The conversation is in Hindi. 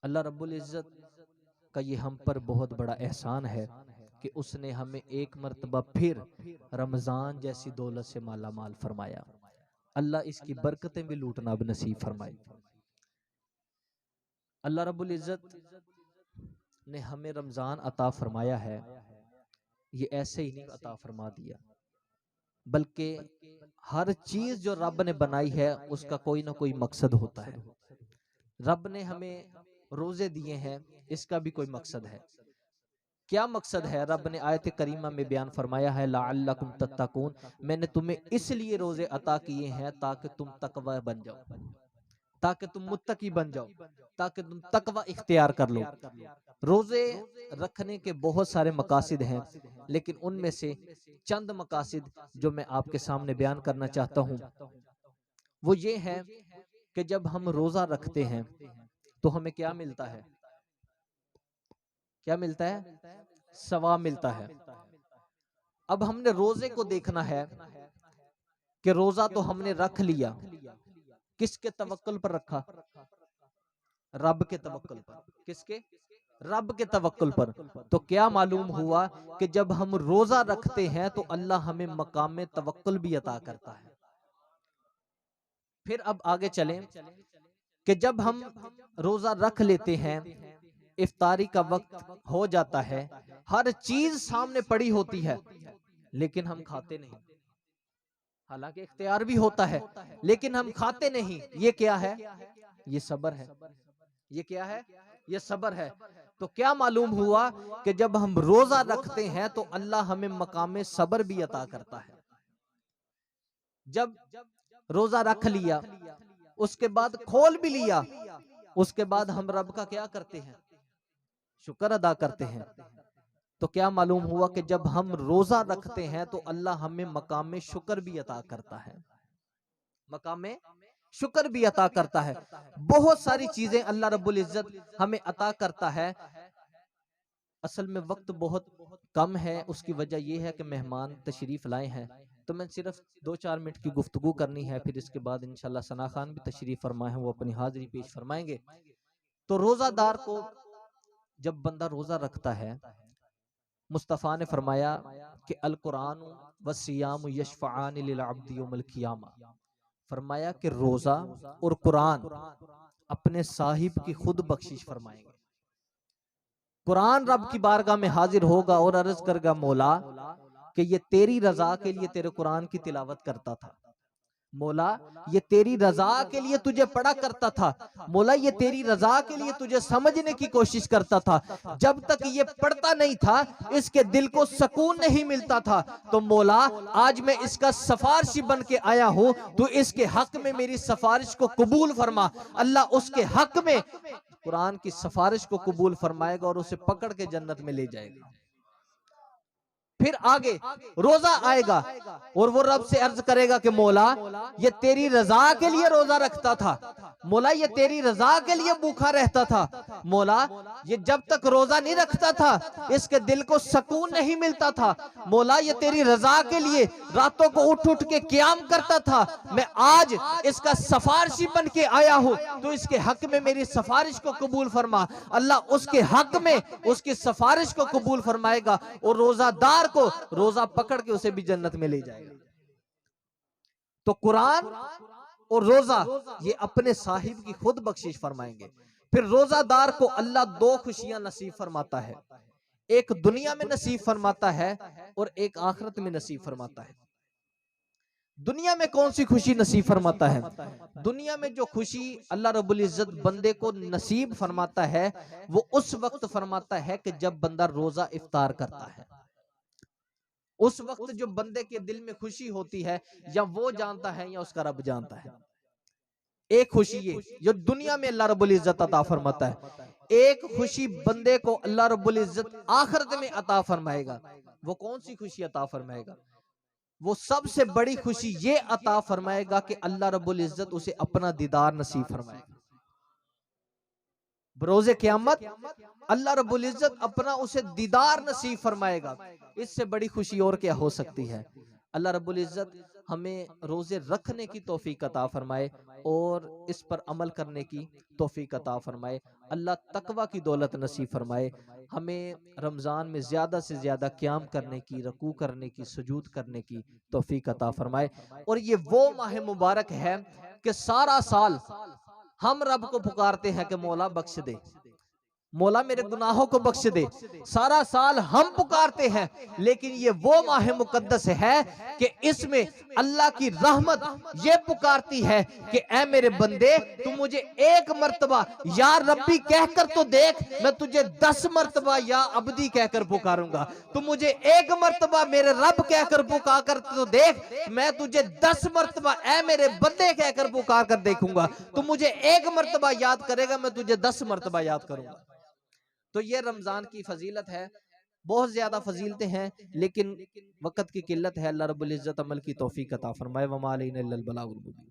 अल्लाह रब्बुल इज़्ज़त का ये हम पर बहुत बड़ा एहसान है कि उसने हमें एक मर्तबा फिर रमज़ान जैसी दौलत से माला माल फरमाया। अल्लाह इसकी बरकतें भी लूटना भी नसीब फरमाई। अल्लाह रब्बुल इज़्ज़त ने हमें रमज़ान अता फरमाया है, ये ऐसे ही नहीं अता फरमा दिया, बल्कि हर चीज जो रब ने बनाई है उसका कोई ना कोई मकसद होता है। रब ने हमें रोजे दिए हैं, इसका भी कोई मकसद है। क्या मकसद है? रब ने आयत करीमा में बयान फरमाया है, लअल्लकुम तत्तकून, मैंने तुम्हें इसलिए रोजे अता किए हैं ताकि तुम तकवा बन जाओ, ताकि तुम मुत्तकी बन जाओ, ताकि तुम तकवा इख्तियार कर लो। रोजे रखने के बहुत सारे मकासिद हैं, लेकिन उनमें से चंद मकासिद जो मैं आपके सामने बयान करना चाहता हूं वो ये है कि जब हम रोजा रखते हैं तो हमें क्या मिलता है? क्या मिलता है? सवाब मिलता है। अब हमने रोजे को देखना है कि रोजा तो हमने रख लिया, किसके तवक्कुल पर रखा? रब के तवक्कुल पर। किसके? रब के तवक्कुल पर। तो क्या मालूम हुआ कि जब हम रोजा रखते हैं तो अल्लाह हमें मकाम तवक्कुल भी अता करता है। फिर अब आगे चलें कि जब हम रोजा रख लेते हैं, इफ्तारी का वक्त हो जाता है, हर चीज सामने पड़ी होती है, लेकिन हम खाते नहीं। हालांकि इख्तियार भी होता है, लेकिन हम खाते नहीं। ये क्या है? ये सब्र है। ये क्या है? ये सब्र है। तो क्या मालूम हुआ कि जब हम रोजा रखते हैं तो अल्लाह हमें मकाम सब्र भी अता करता है। जब रोजा रख लिया, उसके बाद खोल भी लिया, उसके बाद हम रब का क्या करते हैं? शुक्र अदा करते हैं। तो क्या मालूम हुआ कि जब हम रोजा रखते हैं तो अल्लाह हमें मकाम शुक्र भी अता करता है। मकाम शुक्र भी अता करता है। बहुत सारी चीजें अल्लाह रब्बुल इज्जत हमें अता करता है। असल में वक्त बहुत कम है, उसकी वजह यह है कि मेहमान तशरीफ लाए हैं, तो मैं सिर्फ 2-4 मिनट की गुफ्तगू करनी है। फिर इसके बाद इंशाल्लाह सना खान भी तशरीफ फरमाए हैं, वो अपनी हाजिरी पेश फरमाएंगे। तो रोजादार को जब बंदा रोजा रखता है, मुस्तफ़ा ने फरमाया कि अल कुरान व सियाम यशफ़ाआन लिल अब्दी यौमल क़ियामा, फरमाया कि रोजा और कुरान अपने साहिब की खुद बख्शिश फरमाएंगे। कुरान रब की बारगाह में हाजिर होगा और अर्ज करेगा, मौला कि ये तेरी रजा के लिए तेरे कुरान की तिलावत करता था, मौला ये तेरी रजा के लिए तुझे पढ़ा करता था, मौला ये तेरी रजा के लिए तुझे समझने की कोशिश करता था। जब तक ये पढ़ता नहीं था इसके दिल को सुकून नहीं मिलता था। तो मौला आज मैं इसका सिफारिशी बन के आया हूं, तू इसके हक में मेरी सिफारिश को कबूल फरमा। अल्लाह उसके हक में कुरान की सिफारिश को कबूल फरमाएगा और उसे पकड़ के जन्नत में ले जाएगा। फिर आगे रोजा आएगा और वो रब से अर्ज करेगा कि मौला ये तेरी रजा के लिए रोजा रखता था, मौला ये तेरी रजा के लिए भूखा रहता था, मौला ये जब तक रोजा नहीं रखता था इसके दिल को सुकून नहीं मिलता था, मौला ये तेरी रजा के लिए रातों को उठ उठ के क़याम करता था। मैं आज इसका सिफारिशी बन के आया हूं, तो इसके हक में मेरी सिफारिश को कबूल फरमा। अल्लाह उसके हक में उसकी सिफारिश को कबूल फरमाएगा और रोजादार को रोजा पकड़ के उसे भी जन्नत में ले जाएगा। तो कुरान और रोजा ये अपने साहिब की खुद बख्शिश फरमाएंगे। फिर रोजादार को अल्लाह 2 खुशियां नसीब फरमाता है, एक दुनिया में नसीब फरमाता है और एक आखिरत में नसीब फरमाता है। दुनिया में कौन सी खुशी नसीब फरमाता है? दुनिया में जो खुशी अल्लाह रब्बुल इज्जत बंदे को नसीब फरमाता है वो उस वक्त फरमाता है कि जब बंदा रोजा इफ्तार करता है। उस वक्त जो बंदे के दिल में खुशी होती है या वो जानता है या उसका रब जानता है। एक खुशी ये जो दुनिया में अल्लाह रब्बुल इज्जत अता फरमाता है, एक खुशी बंदे को अल्लाह रब्बुल इज्जत आखिरत में अता फरमाएगा। वो कौन सी खुशी अता फरमाएगा? वो सबसे बड़ी खुशी ये अता फरमाएगा कि अल्लाह रब्बुल इज्जत उसे अपना दीदार नसीब फरमाएगा। बरोज़े क़यामत अल्लाह रब्बुल इज्जत अपना उसे दीदार नसीब फरमाएगा। इससे बड़ी खुशी और क्या हो सकती है? अल्लाह रब्बुल इज़्ज़त हमें रोजे रखने की तौफीक अता फरमाए और इस पर अमल करने की तौफीक अता फरमाए। अल्लाह तकवा की दौलत नसीब फरमाए। हमें रमज़ान में ज़्यादा से ज़्यादा क़याम करने की, रुकू करने की, सुजूद करने की तौफीक अता फरमाए। और ये वो माह मुबारक है कि सारा साल हम रब को पुकारते हैं कि मौला बख्श दे, मौला मेरे गुनाहों को बख्श दे। सारा साल हम पुकारते हैं, लेकिन ये वो माह मुकद्दस है कि इसमें अल्लाह की रहमत ये पुकारती है कि ऐ मेरे बंदे, तू मुझे एक मर्तबा या रब्बी कहकर तो देख, मैं तुझे 10 मर्तबा या अब्दी कहकर पुकारूंगा। तू मुझे एक मर्तबा मेरे रब कहकर पुकार कर तो देख, मैं तुझे 10 मर्तबा ऐ मेरे बंदे कहकर पुकार कर देखूंगा। तू मुझे एक मर्तबा याद करेगा, मैं तुझे 10 मर्तबा याद करूंगा। तो ये रमजान की फजीलत है। बहुत ज्यादा फजीलतें हैं, लेकिन वक्त की किल्लत है। अल्लाह रब्बुल इज्जत अमल की तौफीक अता फरमाए। वमा अलैना इल्लल बलागुल मुबीन।